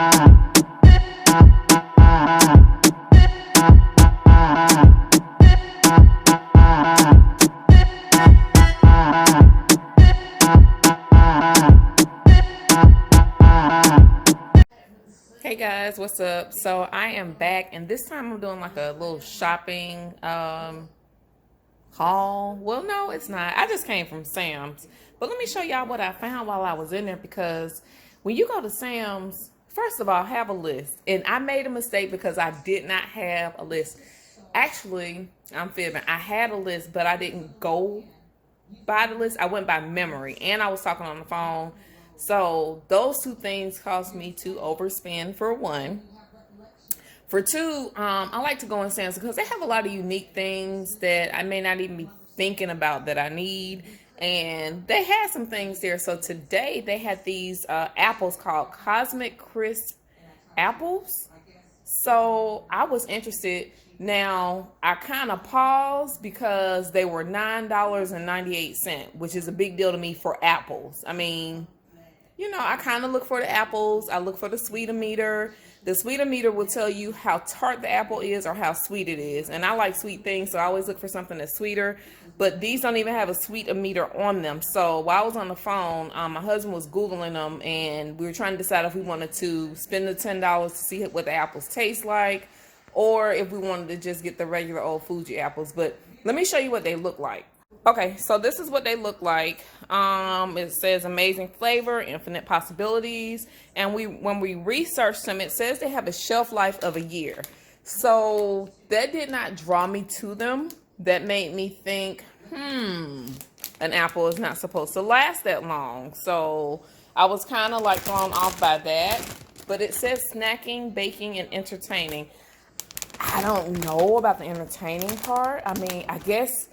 Hey guys, what's up? So I am back, and this time I'm doing like a little shopping haul. Well, no, it's not. I just came from Sam's. But let me show y'all what I found while I was in there, because when you go to Sam's, first of all, have a list. And I made a mistake because I did not have a list. Actually, I'm fibbing. I had a list, but I didn't go by the list. I went by memory, and I was talking on the phone. So those two things caused me to overspend, for one. For two, I like to go in Sam's because they have a lot of unique things that I may not even be thinking about that I need. And they had some things there. So today they had these apples called Cosmic Crisp apples. So I was interested. Now I kind of paused because they were $9.98, which is a big deal to me for apples. I mean, you know, I kind of look for the apples. I look for the sweetometer. The sweetometer will tell you how tart the apple is or how sweet it is. And I like sweet things, so I always look for something that's sweeter. But these don't even have a sweetometer on them. So while I was on the phone, my husband was Googling them, and we were trying to decide if we wanted to spend the $10 to see what the apples taste like, or if we wanted to just get the regular old Fuji apples. But let me show you what they look like. Okay, so this is what they look like. It says amazing flavor, infinite possibilities. And when we researched them, it says they have a shelf life of a year. So that did not draw me to them. That made me think, an apple is not supposed to last that long. So I was kind of like thrown off by that. But it says snacking, baking, and entertaining. I don't know about the entertaining part. I mean, I guess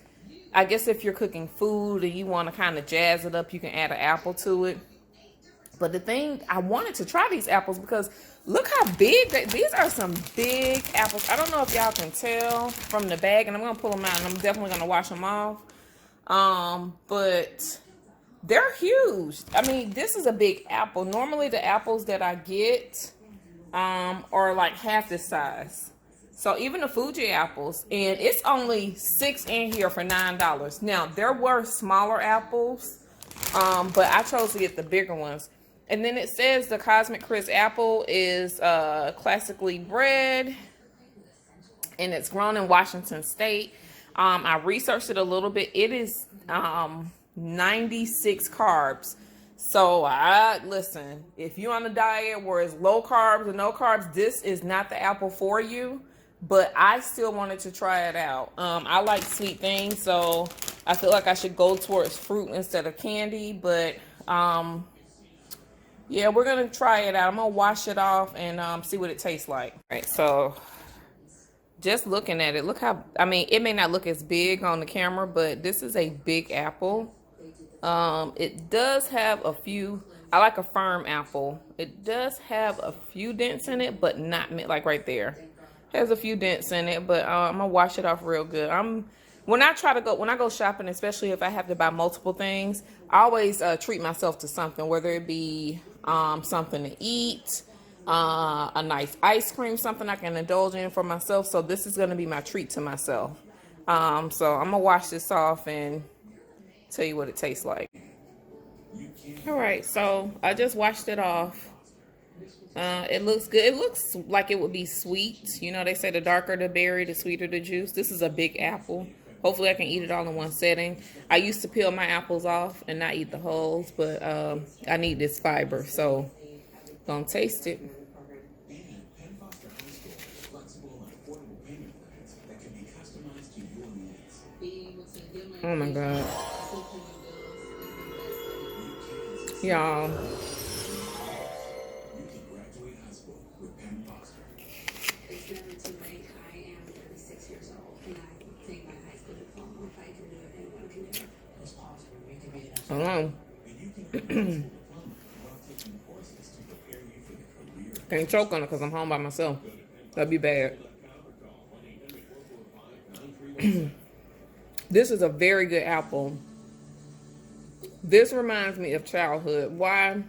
if you're cooking food and you want to kind of jazz it up, you can add an apple to it. But the thing, I wanted to try these apples because look how big these are. Some big apples. I don't know if y'all can tell from the bag, and I'm going to pull them out, and I'm definitely going to wash them off. But they're huge. I mean, this is a big apple. Normally the apples that I get are like half this size. So even the Fuji apples, and it's only 6 in here for $9. Now, there were smaller apples, but I chose to get the bigger ones. And then it says the Cosmic Crisp apple is classically bred, and it's grown in Washington State. I researched it a little bit. It is 96 carbs. So listen, if you're on a diet where it's low carbs or no carbs, this is not the apple for you. But I still wanted to try it out. I like sweet things, so I feel like I should go towards fruit instead of candy. But yeah, we're gonna try it out. I'm gonna wash it off and see what it tastes like. All right, so just looking at it, look how, I mean, it may not look as big on the camera, but this is a big apple. It does have a few, I like a firm apple. It does have a few dents in it, but not like right there. Has a few dents in it, but I'm gonna wash it off real good. When I go shopping, especially if I have to buy multiple things, I always treat myself to something, whether it be something to eat, a nice ice cream, something I can indulge in for myself. So this is gonna be my treat to myself. So I'm gonna wash this off and tell you what it tastes like. All right, so I just washed it off. It looks good. It looks like it would be sweet. You know, they say the darker the berry, the sweeter the juice. This is a big apple. Hopefully I can eat it all in one setting. I used to peel my apples off and not eat the hulls, but I need this fiber, so gonna taste it. Oh my God. Y'all. Hold on. Can't choke on it because I'm home by myself. That'd be bad. This is a very good apple. This reminds me of childhood. Why?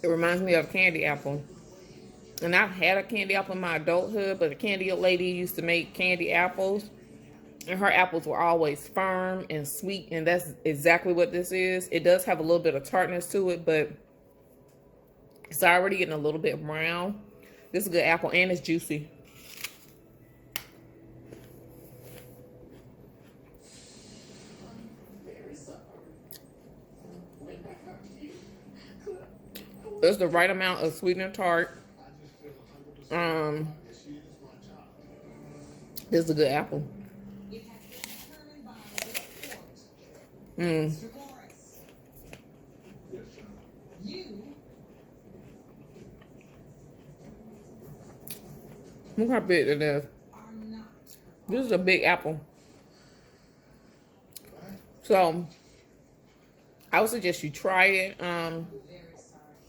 It reminds me of candy apple. And I've had a candy apple in my adulthood, but a candy lady used to make candy apples. And her apples were always firm and sweet. And that's exactly what this is. It does have a little bit of tartness to it, but it's already getting a little bit brown. This is a good apple, and it's juicy. There's the right amount of sweet and tart. This is a good apple. Look how big it is. This is a big apple. So I would suggest you try it.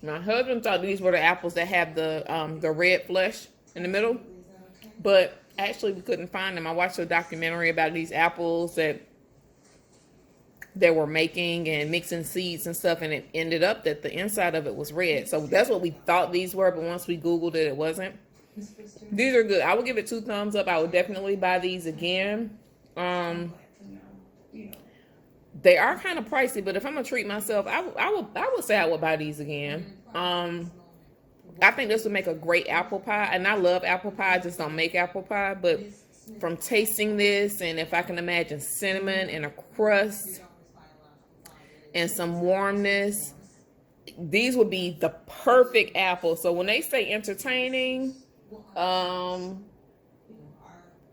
My husband thought these were the apples that have the red flesh in the middle, but actually we couldn't find them. I watched a documentary about these apples that they were making and mixing seeds and stuff, and it ended up that the inside of it was red. So that's what we thought these were, but once we Googled it, it wasn't. These are good. I would give it 2 thumbs up. I would definitely buy these again. They are kind of pricey, but if I'm gonna treat myself, I would say I would buy these again. I think this would make a great apple pie, and I love apple pie. I just don't make apple pie, but from tasting this, and if I can imagine cinnamon and a crust and some warmness, these would be the perfect apple. So when they say entertaining,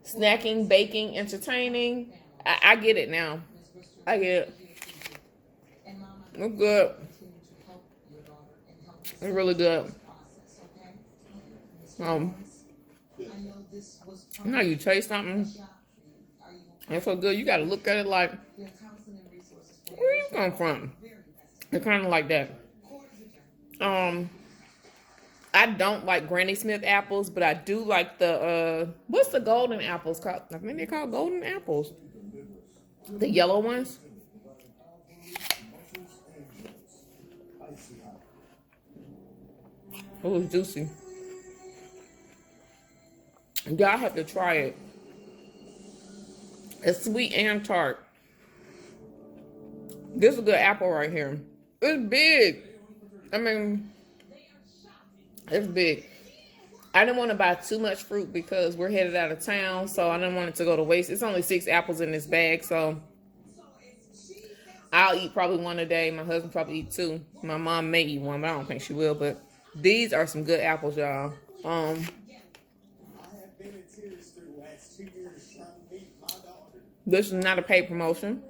snacking, baking, entertaining, I get it now. I get it. It's good. It's really good. Now you taste something, it's so good, you gotta look at it like, where you come from? It's kind of like that. I don't like Granny Smith apples, but I do like the, what's the golden apples called? I think they're called golden apples. The yellow ones. Oh, it's juicy. Y'all have to try it. It's sweet and tart. This is a good apple right here. It's big. I mean, it's big. I didn't want to buy too much fruit because we're headed out of town, so I didn't want it to go to waste. It's only 6 apples in this bag, so I'll eat probably 1 a day. My husband probably eat 2. My mom may eat 1, but I don't think she will. But these are some good apples, y'all. This is not a paid promotion.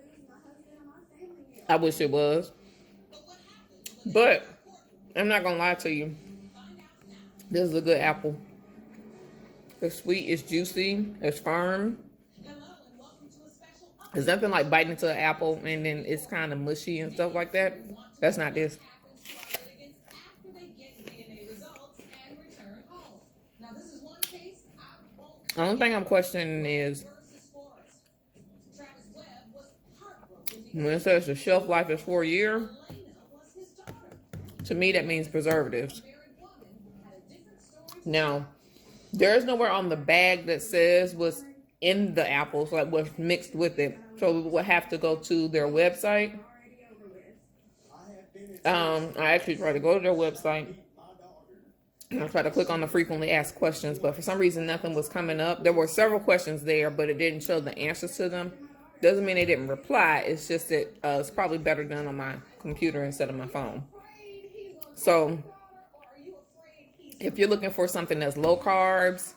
I wish it was. But I'm not going to lie to you. This is a good apple. It's sweet, it's juicy, it's firm. There's nothing like biting into an apple and then it's kind of mushy and stuff like that. That's not this. The only thing I'm questioning is when it says the shelf life is 4 years, to me that means preservatives. Now, there's nowhere on the bag that says what's in the apples, like what's mixed with it. So we will have to go to their website. I actually tried to go to their website. I tried to click on the frequently asked questions, but for some reason nothing was coming up. There were several questions there, but it didn't show the answers to them. Doesn't mean they didn't reply. It's just that it's probably better done on my computer instead of my phone. So if you're looking for something that's low carbs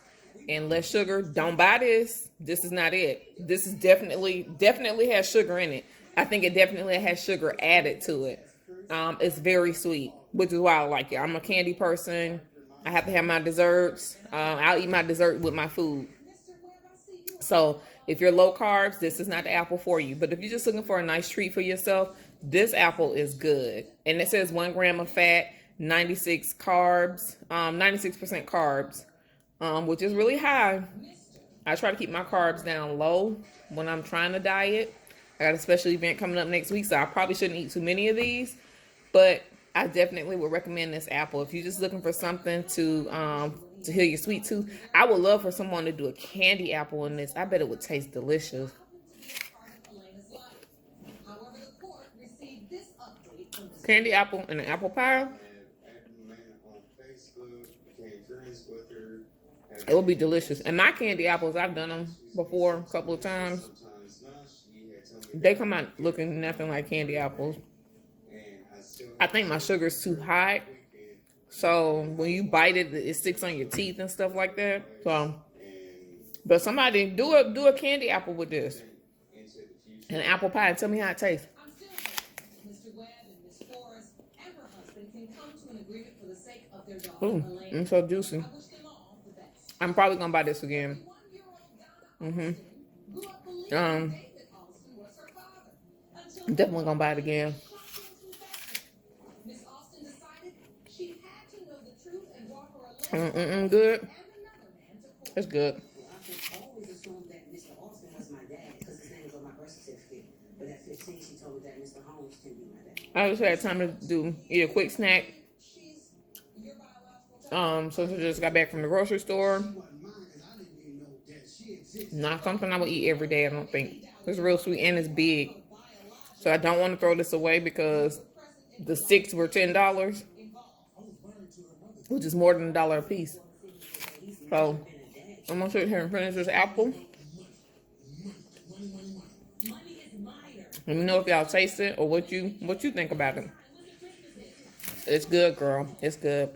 and less sugar, don't buy this. This is not it. This is definitely has sugar in it. I think it definitely has sugar added to it. It's very sweet, which is why I like it. I'm a candy person. I have to have my desserts. I'll eat my dessert with my food. So if you're low carbs, this is not the apple for you. But if you're just looking for a nice treat for yourself, this apple is good. And it says 1 gram of fat, 96 carbs, 96% carbs, which is really high. I try to keep my carbs down low when I'm trying to diet. I got a special event coming up next week, so I probably shouldn't eat too many of these. But I definitely would recommend this apple if you're just looking for something to heal your sweet tooth. I would love for someone to do a candy apple in this. I bet it would taste delicious. Candy apple and an apple pie. It will be delicious. And my candy apples, I've done them before a couple of times. They come out looking nothing like candy apples. I think my sugar's too high. So when you bite it, it sticks on your teeth and stuff like that. So, but somebody do a candy apple with this. And an apple pie. Tell me how it tastes. Ooh, it's so juicy. I'm probably gonna buy this again. I'm definitely gonna buy it again. Good. It's good. I just had time to eat a quick snack. Since I just got back from the grocery store. Not something I would eat every day, I don't think. It's real sweet and it's big. So I don't want to throw this away because the 6 were $10, which is more than $1 a piece. So I'm gonna sit here and finish this apple. Let me know if y'all taste it or what you think about it. It's good, girl. It's good.